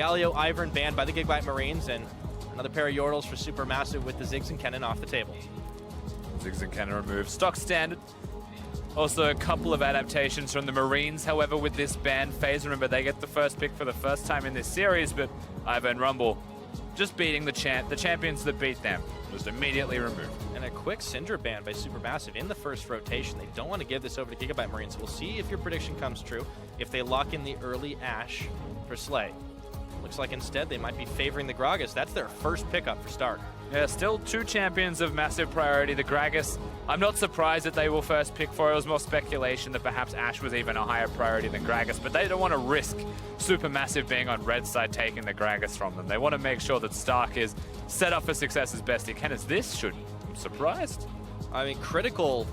Galio Ivern banned by the Gigabyte Marines, and another pair of Yordles for Supermassive with the Ziggs and Kennen off the table. Ziggs and Kennen removed. Stock standard. Also a couple of adaptations from the Marines, however, with this ban phase. Remember, they get the first pick for the first time in this series, but Ivern Rumble just beating the champions that beat them. Just immediately removed. And a quick Syndra ban by Supermassive in the first rotation. They don't want to give this over to Gigabyte Marines. We'll see if your prediction comes true, if they lock in the early Ashe for Slay. Looks like instead they might be favoring the Gragas. That's their first pickup for Stark. Yeah, still two champions of massive priority. The Gragas, I'm not surprised that they will first pick for. It was more speculation that perhaps Ashe was even a higher priority than Gragas, but they don't want to risk Supermassive being on red side taking the Gragas from them. They want to make sure that Stark is set up for success as best he can. As this should, I'm surprised. I mean, critical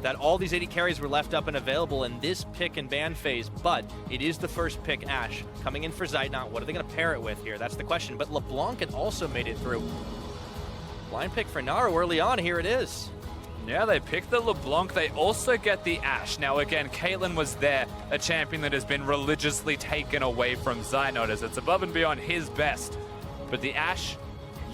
that all these 80 carries were left up and available in this pick and ban phase, but it is the first pick Ashe coming in for Zeitnot. What are they going to pair it with here? That's the question. But LeBlanc had also made it through. Blind pick for Naru early on. Here it is. Yeah, they picked the LeBlanc. They also get the Ashe. Now, again, Caitlyn was there, a champion that has been religiously taken away from Zeitnot as it's above and beyond his best. But the Ashe,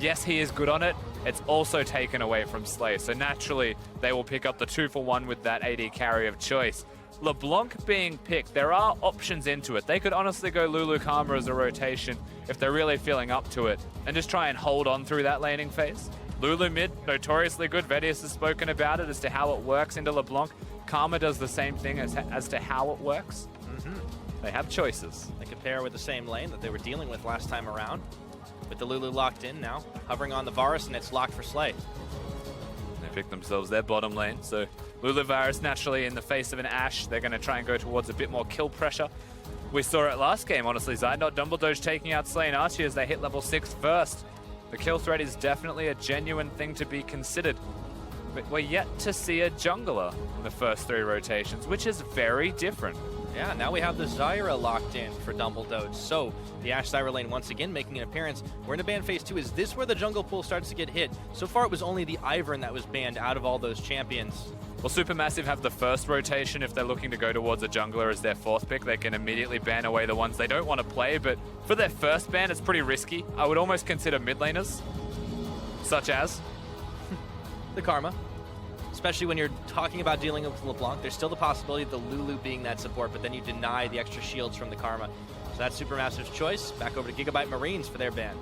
yes, he is good on it. It's also taken away from Slay. So naturally, they will pick up the 2-for-1 with that AD carry of choice. LeBlanc being picked, there are options into it. They could honestly go Lulu Karma as a rotation if they're really feeling up to it and just try and hold on through that laning phase. Lulu mid, notoriously good. Vedius has spoken about it as to how it works into LeBlanc. Karma does the same thing as to how it works. They have choices. They could pair with the same lane that they were dealing with last time around. With the Lulu locked in now, hovering on the Varus, and it's locked for Slay. They pick themselves their bottom lane, so Lulu Varus naturally in the face of an Ashe, they're going to try and go towards a bit more kill pressure. We saw it last game, honestly. Zeitnot Dumbledoge taking out Slay and Archie as they hit level 6 first. The kill threat is definitely a genuine thing to be considered. But we're yet to see a jungler in the first 3 rotations, which is very different. Yeah, now we have the Zyra locked in for Dumbledoge. So the Ashe Zyra lane once again making an appearance. We're in a ban phase 2. Is this where the jungle pool starts to get hit? So far it was only the Ivern that was banned out of all those champions. Well, Supermassive have the first rotation. If they're looking to go towards a jungler as their 4th pick, they can immediately ban away the ones they don't want to play. But for their first ban, it's pretty risky. I would almost consider mid laners, such as the Karma. Especially when you're talking about dealing with LeBlanc, there's still the possibility of the Lulu being that support, but then you deny the extra shields from the Karma. So that's Supermassive's choice. Back over to Gigabyte Marines for their ban.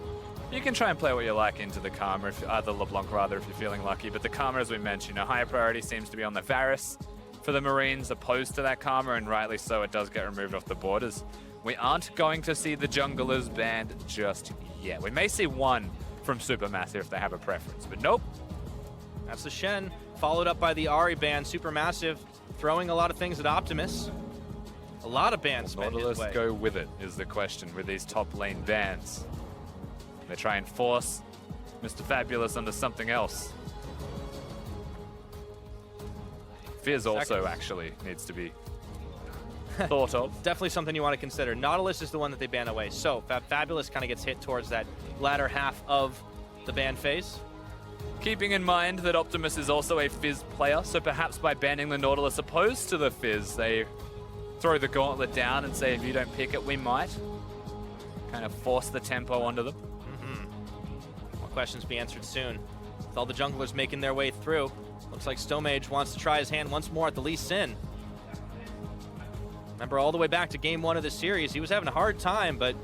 You can try and play what you like into the Karma, the LeBlanc rather, if you're feeling lucky. But the Karma, as we mentioned, higher priority seems to be on the Varus for the Marines, opposed to that Karma, and rightly so, it does get removed off the borders. We aren't going to see the junglers banned just yet. We may see one from Supermassive if they have a preference, but nope. That's the Shen, followed up by the Ahri ban. Supermassive throwing a lot of things at Optimus. A lot of bans spent his way. Go with it is the question with these top lane bans. They try and force Mr. Fabulous onto something else. Fizz also actually needs to be thought of. Definitely something you want to consider. Nautilus is the one that they ban away. So Fabulous kind of gets hit towards that latter half of the ban phase. Keeping in mind that Optimus is also a Fizz player, so perhaps by banning the Nautilus opposed to the Fizz, they throw the gauntlet down and say, if you don't pick it, we might. Kind of force the tempo onto them. More questions be answered soon. With all the junglers making their way through, looks like Stomage wants to try his hand once more at the Lee Sin. Remember, all the way back to game 1 of this series, he was having a hard time, but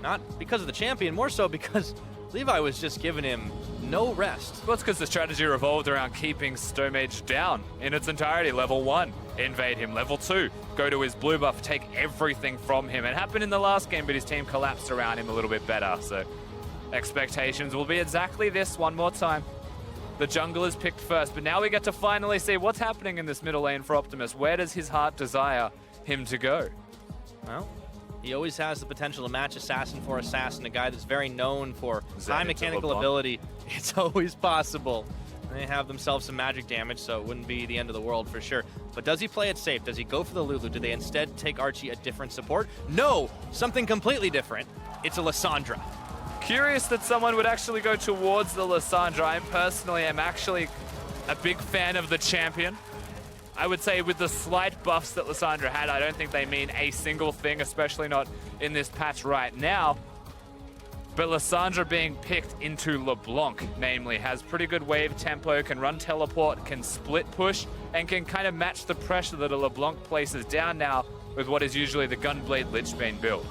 not because of the champion, more so because Levi was just giving him no rest. Well, it's because the strategy revolved around keeping Stomage down in its entirety. Level 1, invade him. Level 2, go to his blue buff, take everything from him. It happened in the last game, but his team collapsed around him a little bit better. So expectations will be exactly this one more time. The jungle is picked first, but now we get to finally see what's happening in this middle lane for Optimus. Where does his heart desire him to go? Well, he always has the potential to match Assassin for Assassin, a guy that's very known for high mechanical ability. It's always possible. They have themselves some magic damage, so it wouldn't be the end of the world for sure. But does he play it safe? Does he go for the Lulu? Do they instead take Archie a different support? No, something completely different. It's a Lissandra. Curious that someone would actually go towards the Lissandra. I personally am actually a big fan of the champion. I would say with the slight buffs that Lissandra had, I don't think they mean a single thing, especially not in this patch right now. But Lissandra being picked into LeBlanc, namely, has pretty good wave tempo, can run teleport, can split push, and can kind of match the pressure that a LeBlanc places down now with what is usually the Gunblade Lichbane build.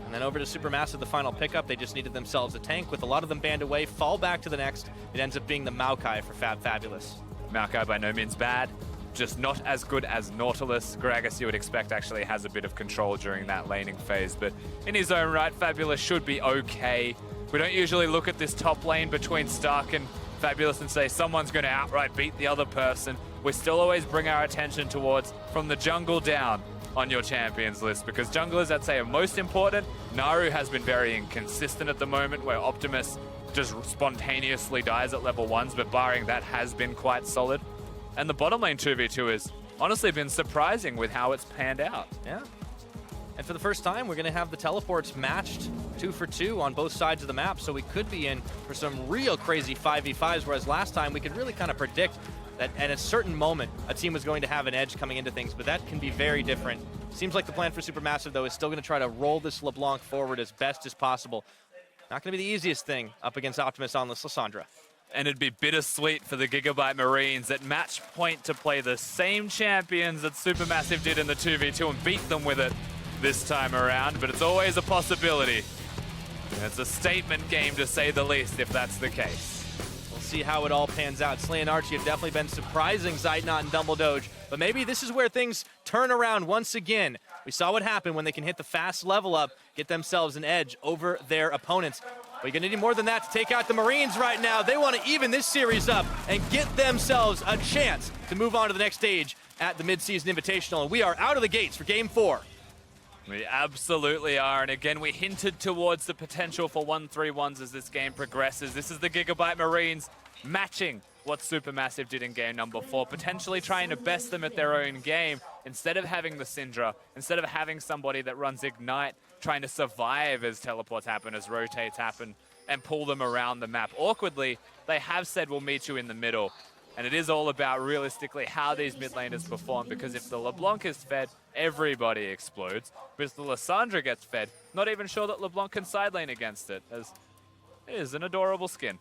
And then over to Supermassive, the final pickup. They just needed themselves a tank. With a lot of them banned away, fall back to the next. It ends up being the Maokai for Fabulous. Maokai by no means bad, just not as good as Nautilus. Gragas, you would expect, actually has a bit of control during that laning phase, but in his own right, Fabulous should be okay. We don't usually look at this top lane between Stark and Fabulous and say someone's going to outright beat the other person. We still always bring our attention towards from the jungle down on your champions list, because junglers, I'd say, are most important. Naru has been very inconsistent at the moment, where Optimus just spontaneously dies at level 1s, but barring that has been quite solid. And the bottom lane 2v2 has honestly been surprising with how it's panned out. Yeah. And for the first time, we're going to have the teleports matched 2 for 2 on both sides of the map, so we could be in for some real crazy 5v5s, whereas last time we could really kind of predict that at a certain moment a team was going to have an edge coming into things, but that can be very different. Seems like the plan for Supermassive, though, is still going to try to roll this LeBlanc forward as best as possible. Not going to be the easiest thing up against Optimus on this Lissandra. And it'd be bittersweet for the Gigabyte Marines at match point to play the same champions that Supermassive did in the 2v2 and beat them with it this time around, but it's always a possibility. And it's a statement game, to say the least, if that's the case. We'll see how it all pans out. Slay and Archie have definitely been surprising Zeitnot and Dumbledoge, but maybe this is where things turn around once again. We saw what happened when they can hit the fast level up, get themselves an edge over their opponents. But you're going to need more than that to take out the Marines right now. They want to even this series up and get themselves a chance to move on to the next stage at the Mid-Season Invitational. And we are out of the gates for Game 4. We absolutely are, and again, we hinted towards the potential for 1-3-1s as this game progresses. This is the Gigabyte Marines matching what Supermassive did in game number 4, potentially trying to best them at their own game. Instead of having the Syndra, instead of having somebody that runs Ignite, trying to survive as teleports happen, as rotates happen, and pull them around the map. Awkwardly, they have said we'll meet you in the middle. And it is all about, realistically, how these mid laners perform, because if the LeBlanc is fed, everybody explodes. But if the Lissandra gets fed, not even sure that LeBlanc can side lane against it, as it is an adorable skin.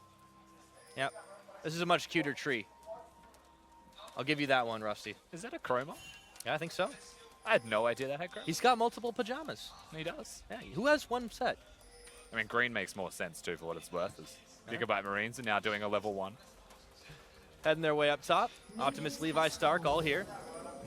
Yep. This is a much cuter tree. I'll give you that one, Rusty. Is that a chroma? Yeah, I think so. I had no idea that had chroma. He's got multiple pajamas. He does. Yeah, who has one set? I mean, green makes more sense, too, for what it's worth, as Gigabyte Marines are now doing a level 1. Heading their way up top. Optimus, Levi, Stark, all here.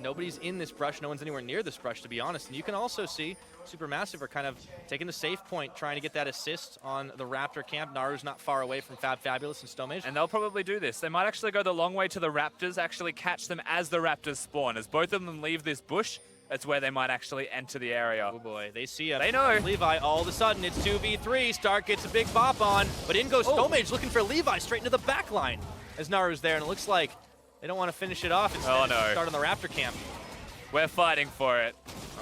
Nobody's in this brush. No one's anywhere near this brush, to be honest. And you can also see Supermassive are kind of taking the safe point, trying to get that assist on the Raptor camp. Naru's not far away from Fabulous and Stomage. And they'll probably do this. They might actually go the long way to the Raptors, actually catch them as the Raptors spawn. As both of them leave this bush, that's where they might actually enter the area. Oh boy, they see him. They know. Levi, all of a sudden, it's 2v3. Stark gets a big bop on, but in goes Stomage looking for Levi straight into the back line as Naru's there, and it looks like they don't want to finish it off. Instead, oh no. Start on the Raptor camp. We're fighting for it.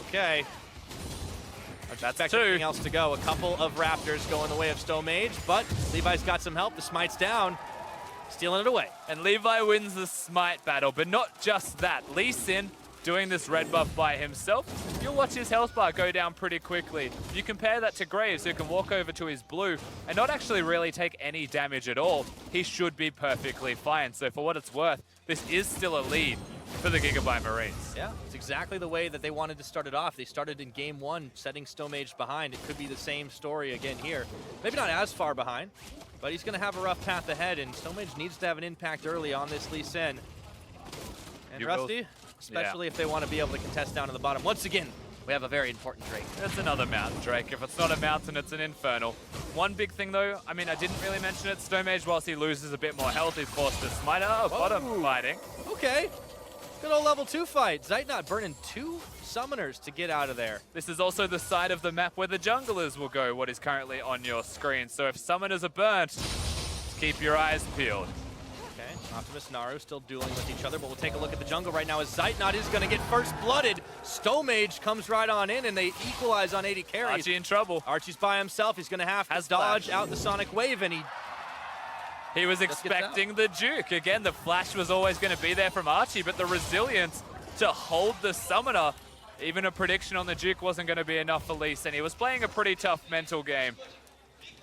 Okay. That's anything else to go. A couple of Raptors go in the way of Stomage, but Levi's got some help. The smite's down, stealing it away. And Levi wins the smite battle, but not just that. Lee Sin doing this red buff by himself. You'll watch his health bar go down pretty quickly. You compare that to Graves, who can walk over to his blue and not actually really take any damage at all. He should be perfectly fine. So for what it's worth, this is still a lead for the Gigabyte Marines. Yeah, it's exactly the way that they wanted to start it off. They started in game 1, setting Stomage behind. It could be the same story again here. Maybe not as far behind, but he's going to have a rough path ahead, and Stomage needs to have an impact early on this Lee Sin. And Rusty, especially if they want to be able to contest down to the bottom. Once again, we have a very important Drake. It's another mountain Drake. If it's not a mountain, it's an infernal. One big thing though, I mean, I didn't really mention it. Stomage, whilst he loses a bit more health, he's forced to smite. Oh, bottom fighting. Okay. Good old level 2 fight. Zeitnot burning 2 summoners to get out of there. This is also the side of the map where the junglers will go, what is currently on your screen. So if summoners are burnt, keep your eyes peeled. Okay, Optimus and Naru still dueling with each other, but we'll take a look at the jungle right now as Zeitnot is going to get first blooded. Stomage comes right on in, and they equalize on 80 carries. Archie in trouble. Archie's by himself. He's going to have to dodge out the Sonic Wave, and he was expecting the juke. Again, the flash was always going to be there from Archie, but the resilience to hold the summoner, even a prediction on the juke wasn't going to be enough for Lee Sin. He was playing a pretty tough mental game.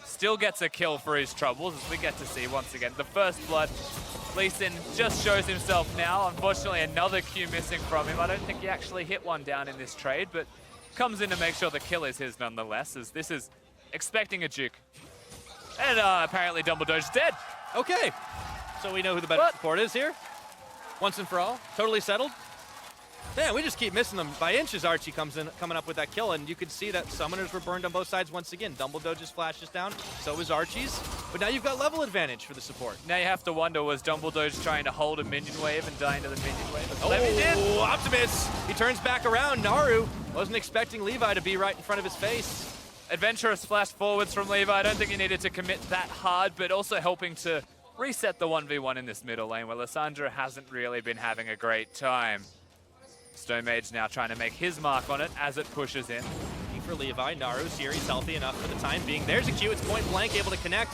still gets a kill for his troubles, as we get to see once again. The first blood, Lee Sin just shows himself now. Unfortunately, another Q missing from him. I don't think he actually hit one down in this trade, but comes in to make sure the kill is his nonetheless, as this is expecting a juke. And apparently Dumbledore's dead. Okay, so we know who the better support is here. Once and for all, totally settled. Man, we just keep missing them by inches. Archie coming up with that kill, and you could see that summoners were burned on both sides once again. Dumbledore just flashes down, so is Archie's. But now you've got level advantage for the support. Now you have to wonder, was Dumbledore's trying to hold a minion wave and die into the minion wave? Oh, Optimus! He turns back around. Naru wasn't expecting Levi to be right in front of his face. Adventurous flash forwards from Levi. I don't think he needed to commit that hard, but also helping to reset the 1v1 in this middle lane, where Lissandra hasn't really been having a great time. Stone Mage now trying to make his mark on it as it pushes in. Looking for Levi. Naru's here. He's healthy enough for the time being. There's a Q. It's point blank, able to connect.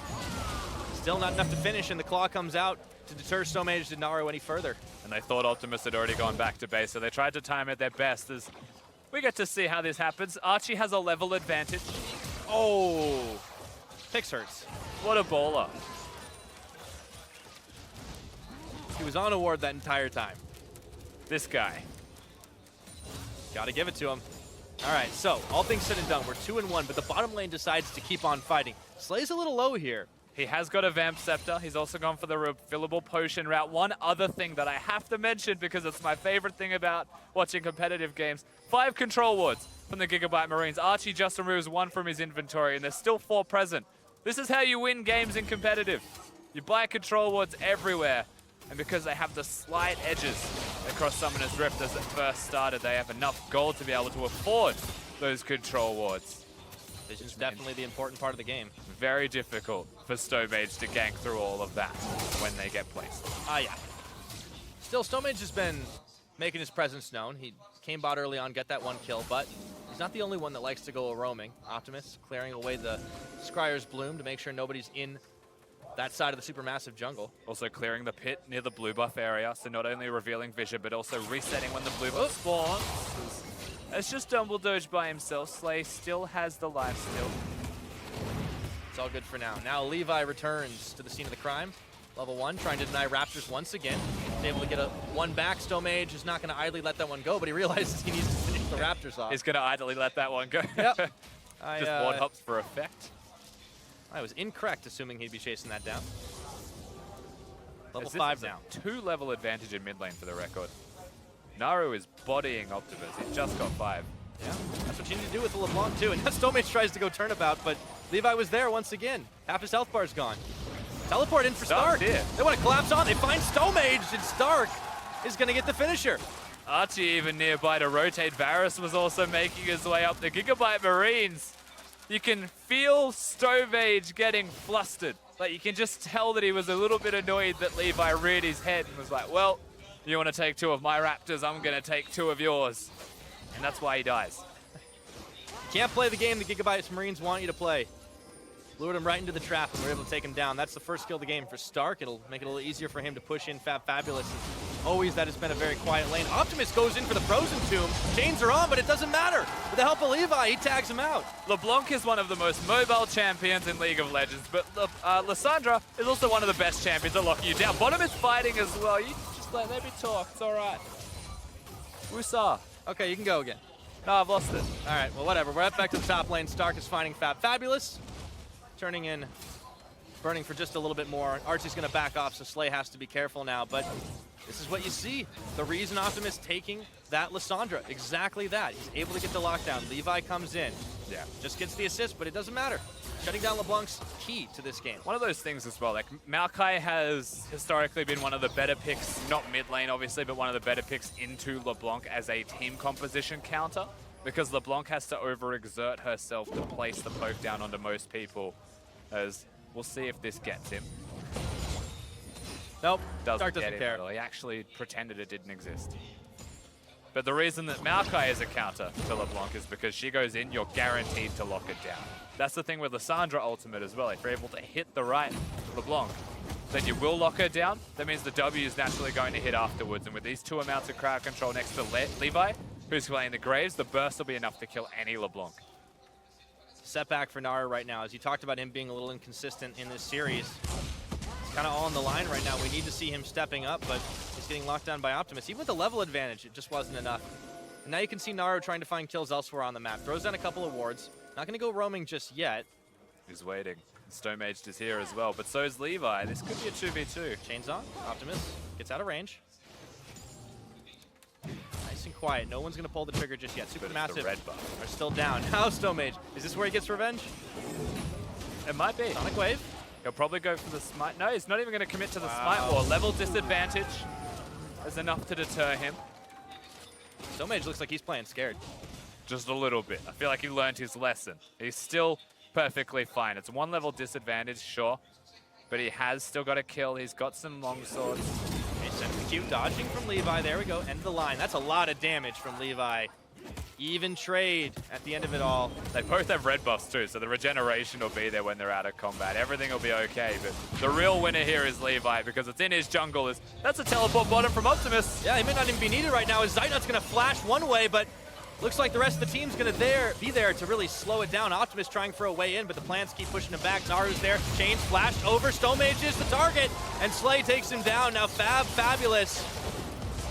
Still not enough to finish, and the claw comes out to deter Stone Mage to Naru any further. And they thought Optimus had already gone back to base, so they tried to time it their best as we get to see how this happens. Archie has a level advantage. Oh, Pix hurts. What a baller. He was on a ward that entire time. This guy. Got to give it to him. All right, so all things said and done, we're 2-1, but the bottom lane decides to keep on fighting. Slay's a little low here. He has got a Vamp Scepter. He's also gone for the refillable potion route. One other thing that I have to mention, because it's my favorite thing about watching competitive games, 5 control wards from the Gigabyte Marines. Archie just removes 1 from his inventory, and there's still 4 present. This is how you win games in competitive. You buy control wards everywhere, and because they have the slight edges across Summoner's Rift as it first started, they have enough gold to be able to afford those control wards. Vision's definitely the important part of the game. Very difficult for Stone Mage to gank through all of that when they get placed. Yeah. Still, Stone Mage has been making his presence known. He came bot early on, get that 1 kill, but he's not the only one that likes to go roaming. Optimus clearing away the Scryer's Bloom to make sure nobody's in that side of the supermassive jungle. Also clearing the pit near the blue buff area, so not only revealing vision, but also resetting when the blue buff spawns. It's just Dumbledore by himself. Slay still has the life steal. It's all good for now. Now Levi returns to the scene of the crime. Level 1, trying to deny Raptors once again. He's able to get a 1 back. Stone Mage is not going to idly let that one go, but he realizes he needs to finish the Raptors off. He's going to idly let that one go. Yep. Just ward hops for effect. I was incorrect assuming he'd be chasing that down. Level 5 now. 2 level advantage in mid lane for the record. Naru is bodying Optimus. He's just got 5. Yeah, that's what you need to do with the LeBlanc too. And now Stone Mage tries to go turnabout, but Levi was there once again. Half his health bar's gone. Teleport in for Stark. They want to collapse on. They find Stone Mage, and Stark is going to get the finisher. Archie even nearby to rotate. Varus was also making his way up. The Gigabyte Marines. You can feel Stone Mage getting flustered. Like, you can just tell that he was a little bit annoyed that Levi reared his head and was like, well, you want to take 2 of my Raptors, I'm going to take 2 of yours. And that's why he dies. You can't play the game the Gigabyte Marines want you to play. Lured him right into the trap, and we're able to take him down. That's the first kill of the game for Stark. It'll make it a little easier for him to push in Fabulous. And always, that has been a very quiet lane. Optimus goes in for the Frozen Tomb. Chains are on, but it doesn't matter. With the help of Levi, he tags him out. LeBlanc is one of the most mobile champions in League of Legends, but Lissandra is also one of the best champions at locking you down. Bottom is fighting as well. You just let me talk. It's all right. Woosah. Okay, you can go again. No, I've lost it. All right, well, whatever. We're right back to the top lane. Stark is finding Fabulous. Turning in, burning for just a little bit more. Archie's going to back off, so Slay has to be careful now. But this is what you see. The reason Optimus taking that Lissandra, exactly that. He's able to get the lockdown. Levi comes in. Yeah, just gets the assist, but it doesn't matter. Shutting down LeBlanc's key to this game. One of those things as well, like Maokai has historically been one of the better picks, not mid lane obviously, but one of the better picks into LeBlanc as a team composition counter, because LeBlanc has to overexert herself to place the poke down onto most people, as we'll see if this gets him. Nope, doesn't care. At all. He actually pretended it didn't exist. But the reason that Maokai is a counter to LeBlanc is because she goes in, you're guaranteed to lock it down. That's the thing with Lissandra ultimate as well. If you're able to hit the right LeBlanc, then you will lock her down. That means the W is naturally going to hit afterwards. And with these 2 amounts of crowd control next to Levi, who's playing the Graves, the burst will be enough to kill any LeBlanc. setback for Naru right now. As you talked about him being a little inconsistent in this series. It's kind of all on the line right now. We need to see him stepping up, but he's getting locked down by Optimus. Even with the level advantage, it just wasn't enough. And now you can see Naru trying to find kills elsewhere on the map. Throws down a couple of wards. Not going to go roaming just yet. He's waiting. Stone Mage is here as well, but so is Levi. This could be a 2v2. Chains on. Optimus gets out of range. Nice and quiet. No one's going to pull the trigger just yet. Supermassive red buff are still down. Now Stone Mage. Is this where he gets revenge? It might be. Sonic Wave. He'll probably go for the smite. No, he's not even going to commit to the smite wall. Level disadvantage is enough to deter him. Stone Mage looks like he's playing scared. Just a little bit. I feel like he learned his lesson. He's still perfectly fine. It's 1 level disadvantage, sure, but he has still got a kill. He's got some long swords. Okay, sends the Q, dodging from Levi. There we go, end of the line. That's a lot of damage from Levi. Even trade at the end of it all. They both have red buffs too, so the regeneration will be there when they're out of combat. Everything will be okay, but the real winner here is Levi because it's in his jungle. That's a teleport bottom from Optimus. Yeah, he may not even be needed right now as Zeitnot's going to flash one way, but looks like the rest of the team's going to be there to really slow it down. Optimus trying for a way in, but the plants keep pushing him back. Naru's there. Chains flashed over. Stone Mage is the target, and Slay takes him down. Now Fabulous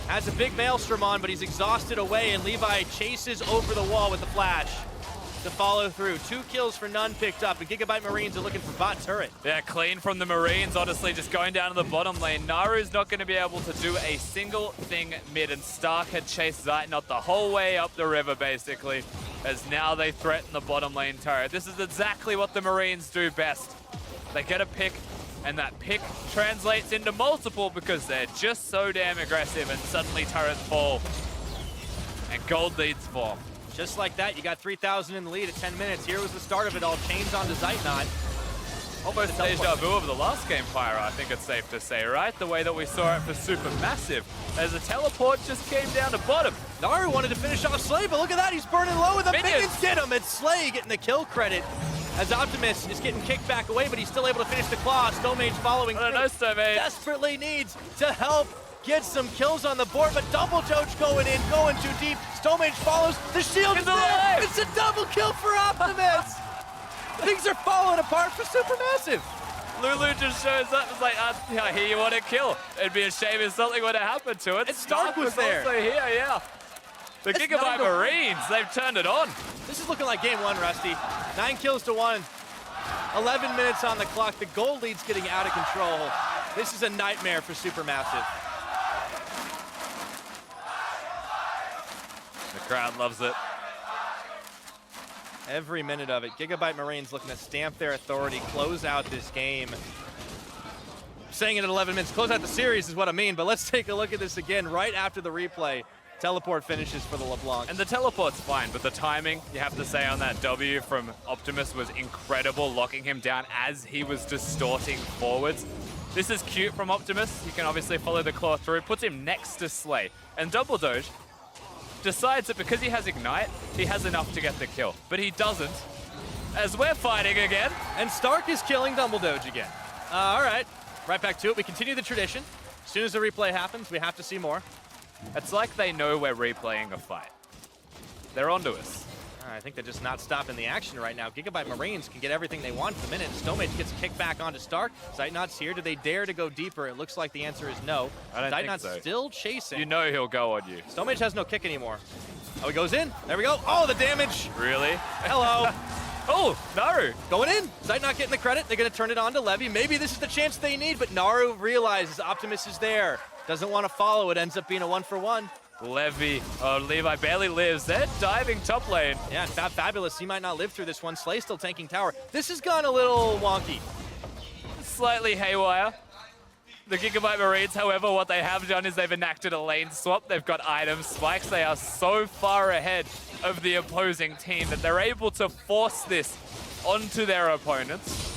has a big maelstrom on, but he's exhausted away, and Levi chases over the wall with the flash to follow through. 2 kills for none picked up, and Gigabyte Marines are looking for bot turret. Yeah, clean from the Marines, honestly, just going down to the bottom lane. Naru's not going to be able to do a single thing mid, and Stark had chased Zeitnot the whole way up the river, basically, as now they threaten the bottom lane turret. This is exactly what the Marines do best. They get a pick, and that pick translates into multiple because they're just so damn aggressive, and suddenly turrets fall, and gold leads form. Just like that, you got 3,000 in the lead at 10 minutes. Here was the start of it all. Chains onto Zeitnot. Almost deja vu of the last game, Pyro, I think it's safe to say, right? The way that we saw it for Supermassive, as the teleport just came down to bottom. Naru wanted to finish off Slay, but look at that, he's burning low, and the minions get him. It's Slay getting the kill credit, as Optimus is getting kicked back away, but he's still able to finish the claw. Stone Mage following through. No, Stone Mage Desperately needs to help get some kills on the board, but double doge going in, going too deep. Stone Mage follows, the shield is there. It's a double kill for Optimus. Things are falling apart for Supermassive. Lulu just shows up. It's like, I hear you want to kill. It'd be a shame if something would have happened to it. And Stark was there. Also here, yeah. The Gigabyte Marines, they've turned it on. This is looking like game 1, Rusty. 9 kills to 1. 11 minutes on the clock. The goal lead's getting out of control. This is a nightmare for Supermassive. The crowd loves it. Every minute of it. Gigabyte Marines looking to stamp their authority, close out this game. Saying it at 11 minutes, close out the series is what I mean, but let's take a look at this again right after the replay. Teleport finishes for the LeBlanc. And the teleport's fine, but the timing, you have to say, on that W from Optimus was incredible, locking him down as he was distorting forwards. This is cute from Optimus. You can obviously follow the claw through, puts him next to Slay. And Double Doge decides that because he has Ignite, he has enough to get the kill. But he doesn't, as we're fighting again. And Stark is killing Double Doge again. All right, right back to it. We continue the tradition. As soon as the replay happens, we have to see more. It's like they know we're replaying a fight. They're onto us. I think they're just not stopping the action right now. Gigabyte Marines can get everything they want at the minute. Stone Mage gets kicked back onto Stark. Zeitnot's here. Do they dare to go deeper? It looks like the answer is no. I don't think Zeitnot's so. still chasing. You know he'll go on you. Stone Mage has no kick anymore. Oh, he goes in. There we go. Oh, the damage. Really? Hello. Oh, Naru. Going in. Zeitnot getting the credit. They're going to turn it on to Levy. Maybe this is the chance they need, but Naru realizes Optimus is there. Doesn't want to follow. It ends up being a 1-for-1. Levi barely lives. They're diving top lane. Yeah, Fabulous. He might not live through this one. Slay still tanking tower. This has gone a little wonky. Slightly haywire. The Gigabyte Marines, however, what they have done is they've enacted a lane swap. They've got item spikes. They are so far ahead of the opposing team that they're able to force this onto their opponents.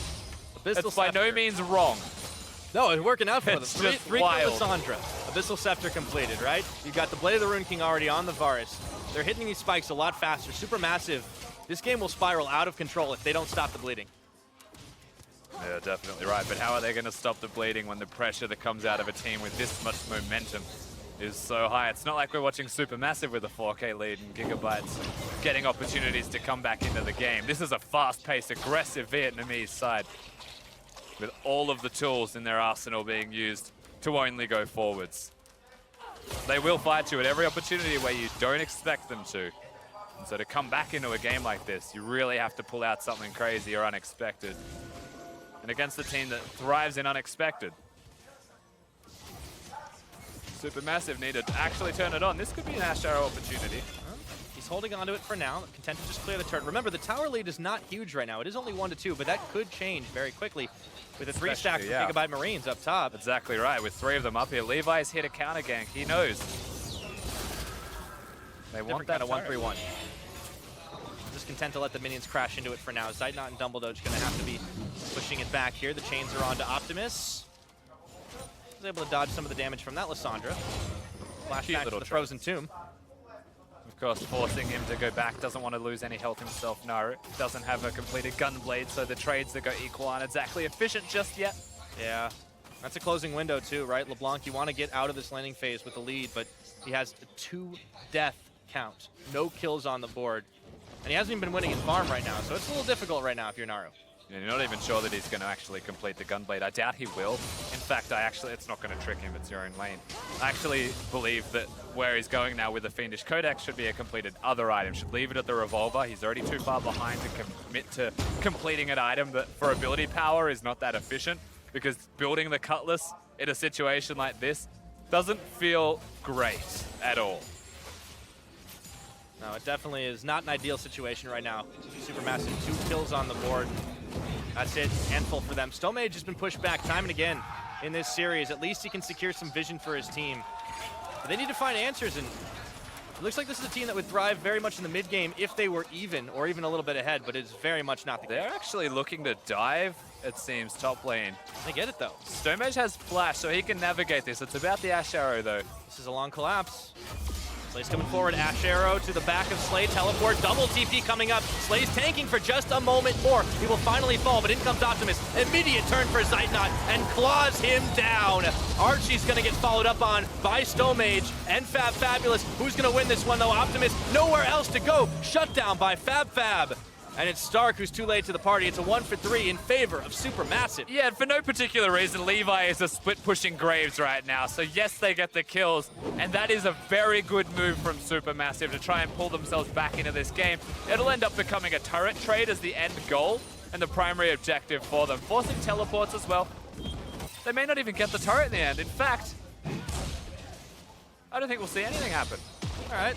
It's by no means wrong. No, it's working out for them. It's Three wild. kill Lissandra. Abyssal Scepter completed, right? You've got the Blade of the Rune King already on the Varus. They're hitting these spikes a lot faster. Supermassive. This game will spiral out of control if they don't stop the bleeding. Yeah, definitely right. But how are they going to stop the bleeding when the pressure that comes out of a team with this much momentum is so high. It's not like we're watching Supermassive with a 4K lead and Gigabytes getting opportunities to come back into the game. This is a fast-paced, aggressive Vietnamese side with all of the tools in their arsenal being used to only go forwards. They will fight you at every opportunity where you don't expect them to. And so to come back into a game like this, you really have to pull out something crazy or unexpected. And against a team that thrives in unexpected, Supermassive need to actually turn it on. This could be an Ash Arrow opportunity. He's holding onto it for now, content to just clear the turret. Remember, the tower lead is not huge right now. It is only 1-2, but that could change very quickly with a 3-stack for Gigabyte Marines up top. Exactly right, with 3 of them up here. Levi's hit a counter gank, he knows. They want that kind of 1-3-1. Just content to let the minions crash into it for now. Zeitnot and Dumbledoge going to have to be pushing it back here. The chains are on to Optimus. Was able to dodge some of the damage from that Lissandra. Flashback to the Frozen Tomb. Of course, forcing him to go back, doesn't want to lose any health himself. Naru doesn't have a completed Gunblade, so the trades that go equal aren't exactly efficient just yet. Yeah, that's a closing window too, right? LeBlanc, you want to get out of this laning phase with the lead, but he has a 2-death count. No kills on the board. And he hasn't even been winning in farm right now, so it's a little difficult right now if you're Naru. And you're not even sure that he's going to actually complete the Gunblade. I doubt he will. In fact, it's not going to trick him. It's your own lane. I actually believe that where he's going now with the Fiendish Codex should be a completed other item. Should leave it at the Revolver. He's already too far behind to commit to completing an item that for ability power is not that efficient, because building the Cutlass in a situation like this doesn't feel great at all. No, it definitely is not an ideal situation right now. Supermassive, 2 kills on the board. That's it, handful for them. Stomage has been pushed back time and again in this series. At least he can secure some vision for his team. But they need to find answers, and it looks like this is a team that would thrive very much in the mid game if they were even, or even a little bit ahead, but it's very much not the case. They're actually looking to dive, it seems, top lane. They get it though. Stomage has flash, so he can navigate this. It's about the Ash Arrow though. This is a long collapse. Slay's coming forward, Ash Arrow to the back of Slay, teleport, double TP coming up. Slay's tanking for just a moment more. He will finally fall, but in comes Optimus. Immediate turn for Zeitnot and claws him down. Archie's gonna get followed up on by Stomage and Fabulous. Who's gonna win this one though? Optimus, nowhere else to go. Shut down by Fab. And it's Stark who's too late to the party. It's a 1-for-3 in favor of Supermassive. Yeah, for no particular reason, Levi is a split-pushing Graves right now. So yes, they get the kills, and that is a very good move from Supermassive to try and pull themselves back into this game. It'll end up becoming a turret trade as the end goal and the primary objective for them, forcing teleports as well. They may not even get the turret in the end. In fact, I don't think we'll see anything happen. All right,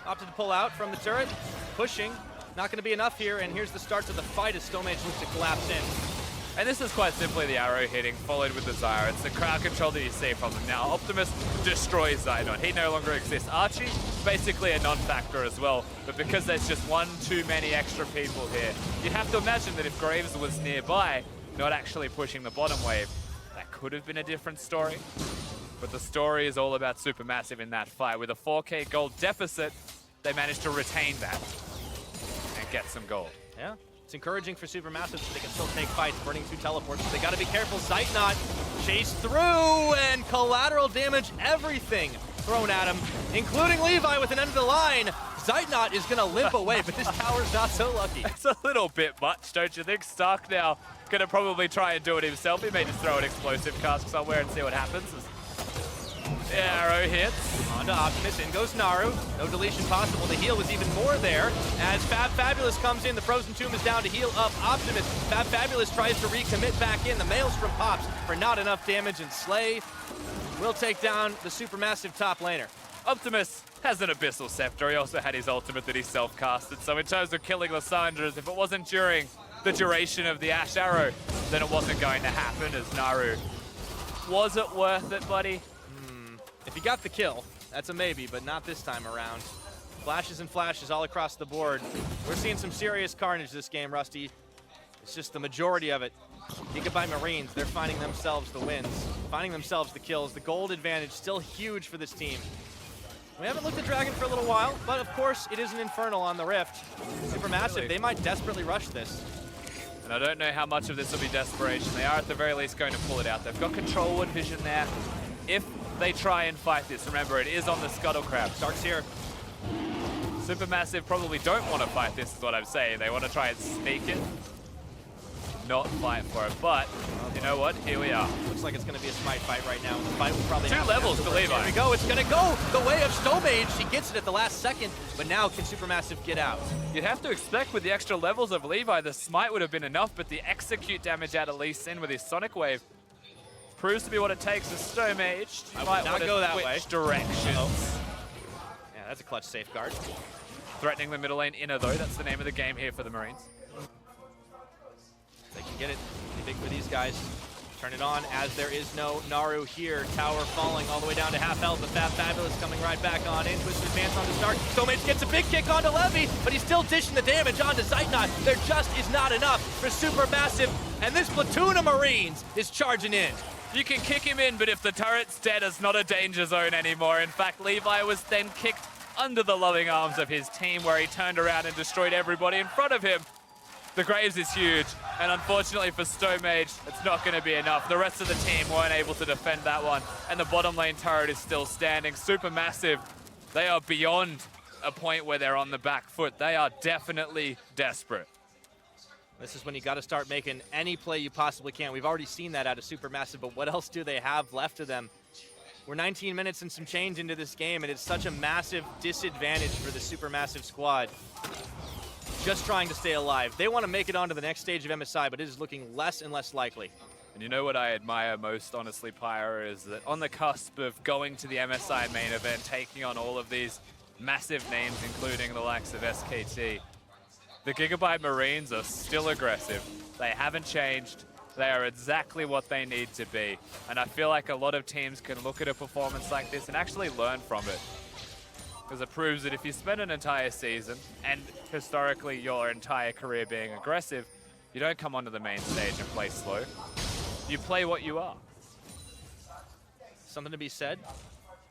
opted to pull out from the turret, pushing. Not going to be enough here, and here's the start to the fight as Stomage looks to collapse in. And this is quite simply the arrow hitting, followed with the Zyra. It's the crowd control that you see from them. Now, Optimus destroys Zynot. He no longer exists. Archie, basically a non-factor as well, but because there's just one too many extra people here, you'd have to imagine that if Graves was nearby, not actually pushing the bottom wave, that could have been a different story. But the story is all about Supermassive in that fight. With a 4K gold deficit, they managed to retain that and get some gold. Yeah, it's encouraging for Supermassive so they can still take fights, burning 2 teleports, but they gotta be careful. Zeitnot chased through, and collateral damage, everything thrown at him, including Levi with an end of the line. Zeitnot is gonna limp away, but this tower's not so lucky. It's a little bit much, don't you think? Stark now gonna probably try and do it himself. He may just throw an explosive cask somewhere and see what happens. Arrow hits. On to Optimus, in goes Naru. No deletion possible. The heal was even more there. As Fabulous comes in, the Frozen Tomb is down to heal up Optimus. Fabulous tries to recommit back in. The Maelstrom pops for not enough damage, and Slay will take down the Supermassive top laner. Optimus has an Abyssal Scepter. He also had his ultimate that he self-casted. So in terms of killing Lysandras, if it wasn't during the duration of the Ash Arrow, then it wasn't going to happen as Naru. Was it worth it, buddy? If you got the kill, that's a maybe, but not this time around. Flashes and flashes all across the board. We're seeing some serious carnage this game, Rusty. It's just the majority of it. Gigabyte Marines, they're finding themselves the wins, finding themselves the kills. The gold advantage still huge for this team. We haven't looked at Dragon for a little while, but of course it is an Infernal on the Rift. Supermassive, they might desperately rush this. And I don't know how much of this will be desperation. They are at the very least going to pull it out. They've got Control Wood Vision there. If they try and fight this. Remember, it is on the Scuttle Crab. Stark's here. Supermassive probably don't want to fight this, is what I'm saying. They want to try and sneak it, not fight for it. But you know what? Here we are. Looks like it's going to be a smite fight right now. The fight will probably Two levels for Levi. Here we go. It's going to go the way of Stomage. He gets it at the last second, but now can Supermassive get out? You'd have to expect with the extra levels of Levi, the smite would have been enough, but the execute damage out of Lee Sin with his Sonic Wave proves to be what it takes. The Stomage might not go that way. Directions. Yeah, that's a clutch safeguard. Threatening the middle lane inner though. That's the name of the game here for the Marines. They can get it. Big for these guys. Turn it on as there is no Naru here. Tower falling all the way down to half health, but Fab Fabulous coming right back on in. Twisted advance on the start. Stomage gets a big kick onto Levy, but he's still dishing the damage onto Zeitnot. There just is not enough for Supermassive, and this platoon of Marines is charging in. You can kick him in, but if the turret's dead, it's not a danger zone anymore. In fact, Levi was then kicked under the loving arms of his team, where he turned around and destroyed everybody in front of him. The Graves is huge, and unfortunately for Stomage, it's not going to be enough. The rest of the team weren't able to defend that one, and the bottom lane turret is still standing. Supermassive, they are beyond a point where they're on the back foot. They are definitely desperate. This is when you got to start making any play you possibly can. We've already seen that out of Supermassive, but what else do they have left of them? We're 19 minutes and some change into this game, and it's such a massive disadvantage for the Supermassive squad. Just trying to stay alive. They want to make it onto the next stage of MSI, but it is looking less and less likely. And you know what I admire most, honestly, Pyre, is that on the cusp of going to the MSI main event, taking on all of these massive names, including the likes of SKT, the Gigabyte Marines are still aggressive. They haven't changed. They are exactly what they need to be. And I feel like a lot of teams can look at a performance like this and actually learn from it. Because it proves that if you spend an entire season, and historically your entire career being aggressive, you don't come onto the main stage and play slow. You play what you are. Something to be said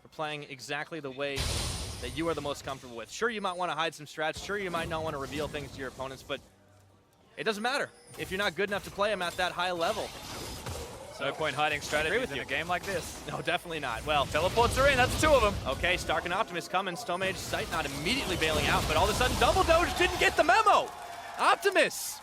for playing exactly the way that you are the most comfortable with. Sure, you might want to hide some strats. Sure, you might not want to reveal things to your opponents, but it doesn't matter if you're not good enough to play them at that high level. No point hiding strategies in a game like this. No, definitely not. Well, teleports are in, that's two of them. Okay, Stark and Optimus coming. Stomage, Zeitnot immediately bailing out, but all of a sudden Double Doge didn't get the memo. Optimus,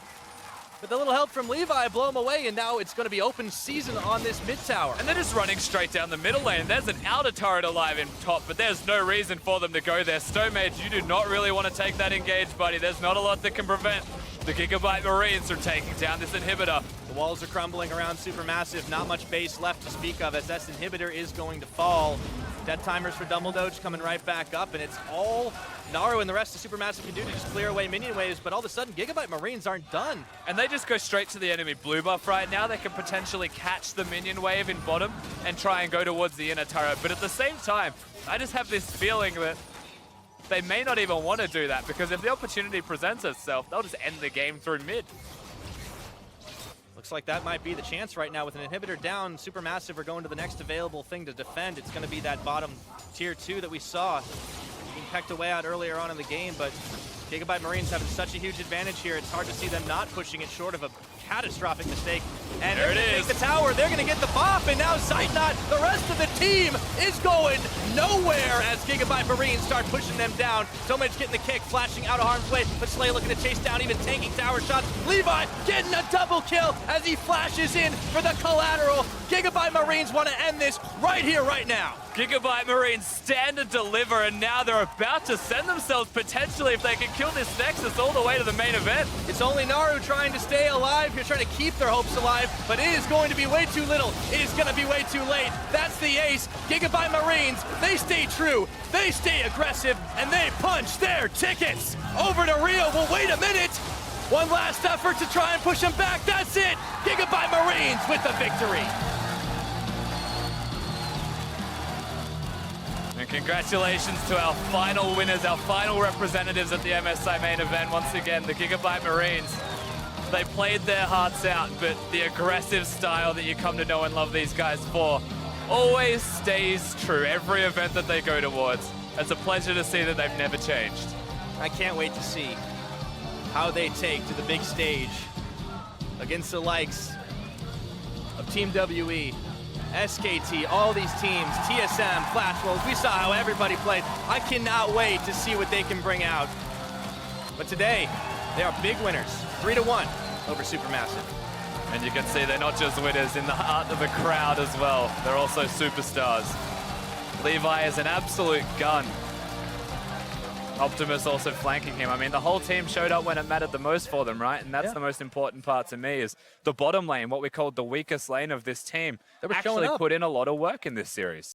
with a little help from Levi, blow him away, and now it's going to be open season on this mid tower. And they're just running straight down the middle lane. There's an outer turret alive in top, but there's no reason for them to go there. Stomage, you do not really want to take that engage, buddy. There's not a lot that can prevent the Gigabyte Marines from taking down this inhibitor. The walls are crumbling around Supermassive. Not much base left to speak of as this inhibitor is going to fall. Dead timers for Double Doge coming right back up, and it's all Naru and the rest of Supermassive can do to just clear away minion waves, but all of a sudden Gigabyte Marines aren't done. And they just go straight to the enemy blue buff right now. They can potentially catch the minion wave in bottom and try and go towards the inner turret, but at the same time, I just have this feeling that they may not even want to do that, because if the opportunity presents itself, they'll just end the game through mid. Looks like that might be the chance right now with an inhibitor down. Supermassive are going to the next available thing to defend. It's going to be that bottom tier 2 that we saw being pecked away out earlier on in the game, but Gigabyte Marines having such a huge advantage here. It's hard to see them not pushing it short of a catastrophic mistake. And there they're going to is. take the tower. They're going to get the bop, and now Zeitnot, the rest of the team, is going nowhere as Gigabyte Marines start pushing them down. Stomage getting the kick, flashing out of harm's way, but Slay looking to chase down, even tanking tower shots. Levi getting a double kill as he flashes in for the collateral. Gigabyte Marines want to end this right here, right now. Gigabyte Marines stand and deliver, and now they're about to send themselves potentially, if they can kill this Nexus, all the way to the main event. It's only Naru trying to stay alive here, trying to keep their hopes alive, but it is going to be way too little. It is going to be way too late. That's the ace. Gigabyte Marines, they stay true, they stay aggressive, and they punch their tickets. Over to Rio. Well, wait a minute. One last effort to try and push him back. That's it. Gigabyte Marines with the victory. And congratulations to our final winners, our final representatives at the MSI main event. Once again, the Gigabyte Marines. They played their hearts out, but the aggressive style that you come to know and love these guys for always stays true every event that they go towards. It's a pleasure to see that they've never changed. I can't wait to see how they take to the big stage against the likes of Team WE SKT, all these teams, TSM, Flash Wolves, we saw how everybody played. I cannot wait to see what they can bring out. But today, they are big winners, 3-1 over Supermassive. And you can see they're not just winners in the heart of the crowd as well. They're also superstars. Levi is an absolute gun. Optimus also flanking him. I mean, the whole team showed up when it mattered the most for them, right? And that's the most important part to me is the bottom lane, what we called the weakest lane of this team, actually put in a lot of work in this series.